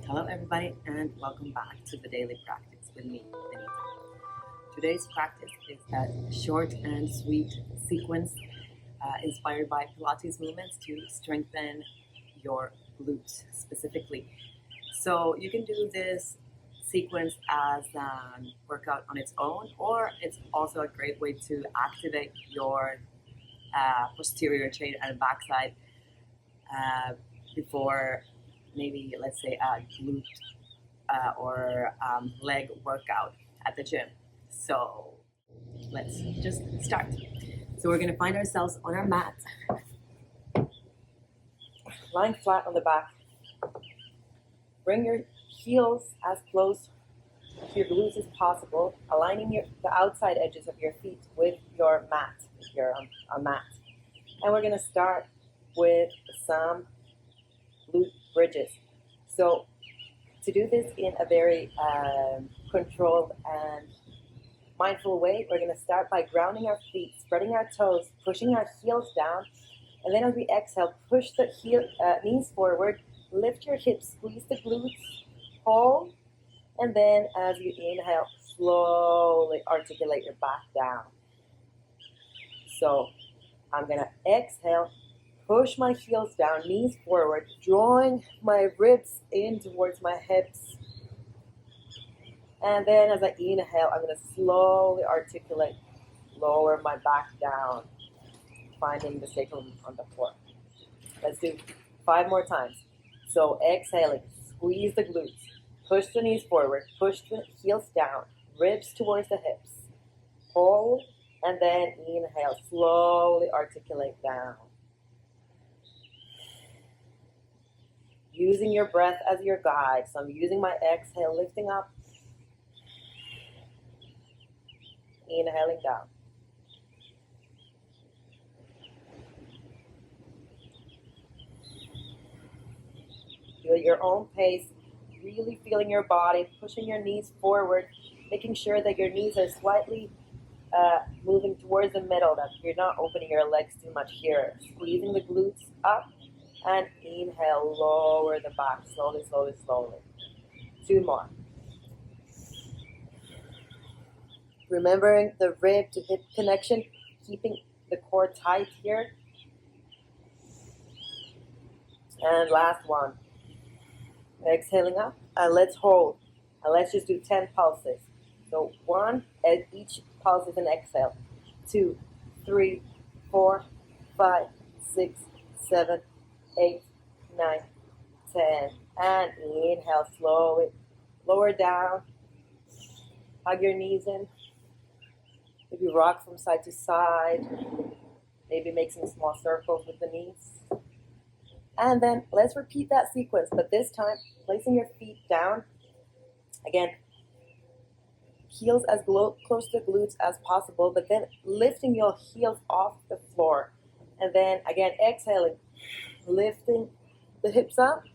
Hello everybody and welcome back to the daily practice with me, Benita. Today's practice is a short and sweet sequence inspired by Pilates movements to strengthen your glutes specifically. So you can do this sequence as a workout on its own, or it's also a great way to activate your posterior chain and backside before maybe, let's say, a glute or leg workout at the gym. So let's just start. So we're going to find ourselves on our mat, lying flat on the back. Bring your heels as close to your glutes as possible, aligning the outside edges of your feet with your mat, if you're on a mat. And we're going to start with some glute bridges. So to do this in a very controlled and mindful way, we're going to start by grounding our feet, spreading our toes, pushing our heels down, and then as we exhale, push the knees forward, lift your hips, squeeze the glutes, hold, and then as you inhale, slowly articulate your back down. So I'm going to exhale, push my heels down, knees forward, drawing my ribs in towards my hips. And then as I inhale, I'm going to slowly articulate, lower my back down, finding the sacrum on the floor. Let's do 5 more times. So exhaling, squeeze the glutes, push the knees forward, push the heels down, ribs towards the hips. Hold, and then inhale, slowly articulate down. Using your breath as your guide. So I'm using my exhale, lifting up, inhaling down. Feel your own pace, really feeling your body, pushing your knees forward, making sure that your knees are slightly moving towards the middle, that you're not opening your legs too much here. Squeezing the glutes up, and inhale, lower the back, slowly, slowly, slowly. 2 more. Remembering the rib to hip connection, keeping the core tight here. And last one. Exhaling up, and let's hold. And let's just do 10 pulses. So 1 at each pulse is an exhale. 2, 3, 4, 5, 6, 7, 8, 9, 10. And inhale slowly. Lower down. Hug your knees in. Maybe rock from side to side. Maybe make some small circles with the knees. And then let's repeat that sequence, but this time placing your feet down. Again, heels as close to the glutes as possible, but then lifting your heels off the floor. And then again, exhaling, lifting the hips up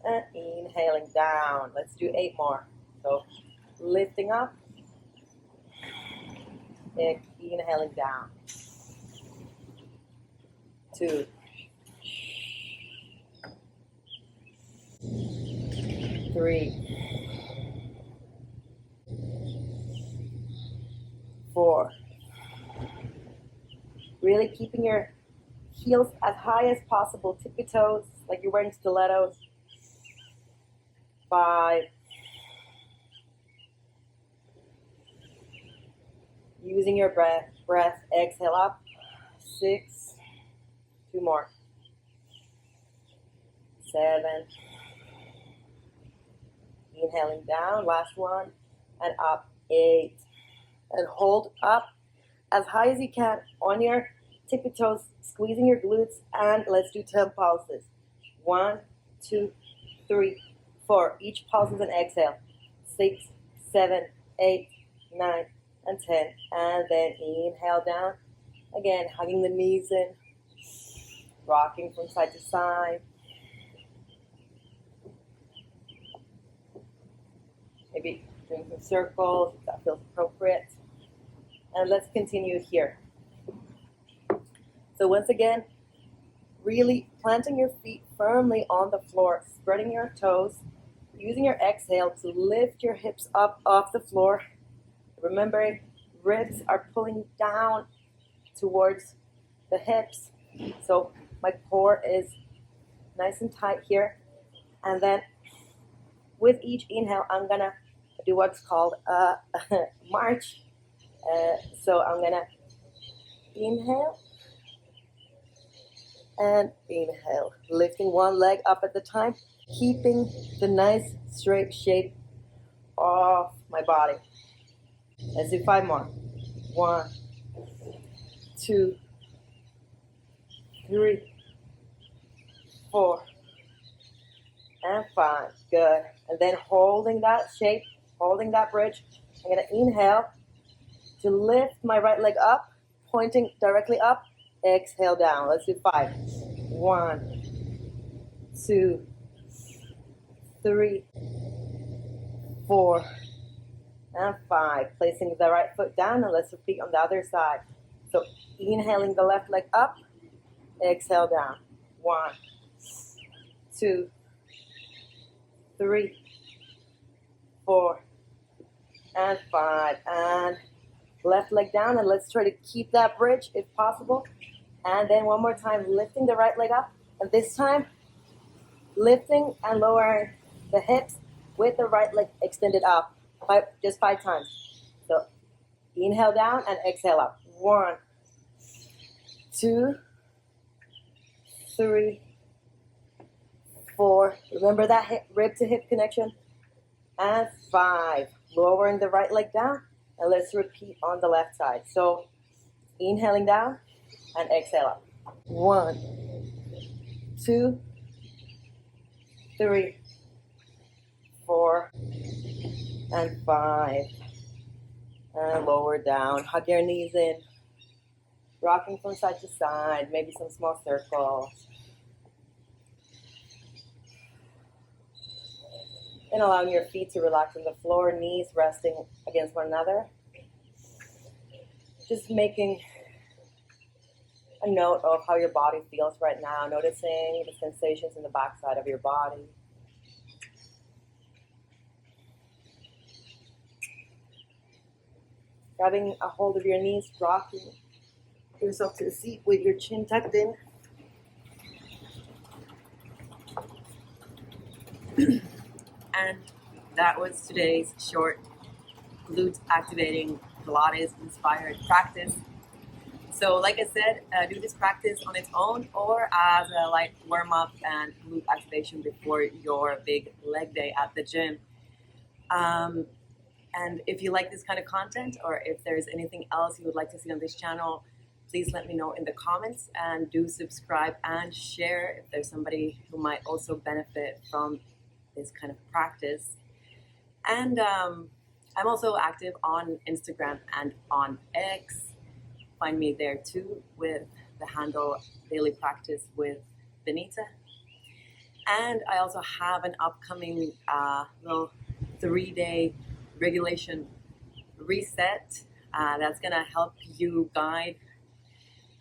and inhaling down. Let's do 8 more. So lifting up, inhaling down. 2, 3, 4. Really keeping your heels as high as possible, tippy toes, like you're wearing stilettos. 5. Using your breath, exhale up. 6. 2 more. 7. Inhaling down, last one, and up. 8. And hold up as high as you can on your tippy toes, squeezing your glutes, and let's do 10 pulses. 1, 2, 3, 4. Each pulse is an exhale. 6, 7, 8, 9, and 10. And then inhale down. Again, hugging the knees in, rocking from side to side. Maybe doing some circles if that feels appropriate. And let's continue here. So once again, really planting your feet firmly on the floor, spreading your toes, using your exhale to lift your hips up off the floor. Remember, ribs are pulling down towards the hips. So my core is nice and tight here. And then with each inhale, I'm gonna do what's called a march. So I'm gonna inhale and inhale, lifting one leg up at the time, keeping the nice straight shape of my body. Let's do 5 more. 1, 2, 3, 4, and 5. Good. And then holding that shape, holding that bridge, I'm going to inhale to lift my right leg up, pointing directly up. Exhale down. Let's do 5. 1, 2, 3, 4, and 5. Placing the right foot down, and let's repeat on the other side. So inhaling the left leg up, exhale down. 1, 2, 3, 4, and 5. And left leg down, and let's try to keep that bridge if possible. And then one more time, lifting the right leg up, and this time lifting and lowering the hips with the right leg extended up. Just 5 times. So inhale down and exhale up. 1, 2, 3, 4. Remember that hip, rib to hip connection. And 5. Lowering the right leg down. And let's repeat on the left side. So inhaling down and exhale up. 1, 2, 3, 4, and 5. And lower down. Hug your knees in. Rocking from side to side. Maybe some small circles. And allowing your feet to relax on the floor, knees resting against one another. Just making a note of how your body feels right now, noticing the sensations in the backside of your body. Grabbing a hold of your knees, rocking yourself to the seat with your chin tucked in. And that was today's short glute activating Pilates-inspired practice. So like I said, do this practice on its own or as a light warm-up and glute activation before your big leg day at the gym. And if you like this kind of content, or if there's anything else you would like to see on this channel, please let me know in the comments, and do subscribe and share if there's somebody who might also benefit from this kind of practice. And I'm also active on Instagram and on X. Find me there too with the handle Daily Practice with Benita. And I also have an upcoming little 3-day regulation reset that's gonna help you guide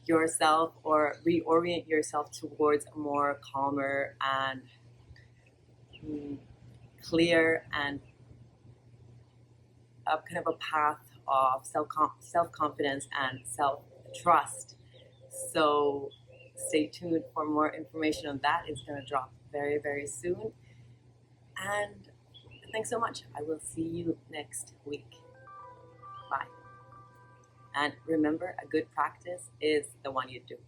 yourself or reorient yourself towards a more calmer and clear and kind of a path of self-confidence and self-trust. So stay tuned for more information on that. It's going to drop very, very soon. And thanks so much. I will see you next week. Bye. And remember, a good practice is the one you do.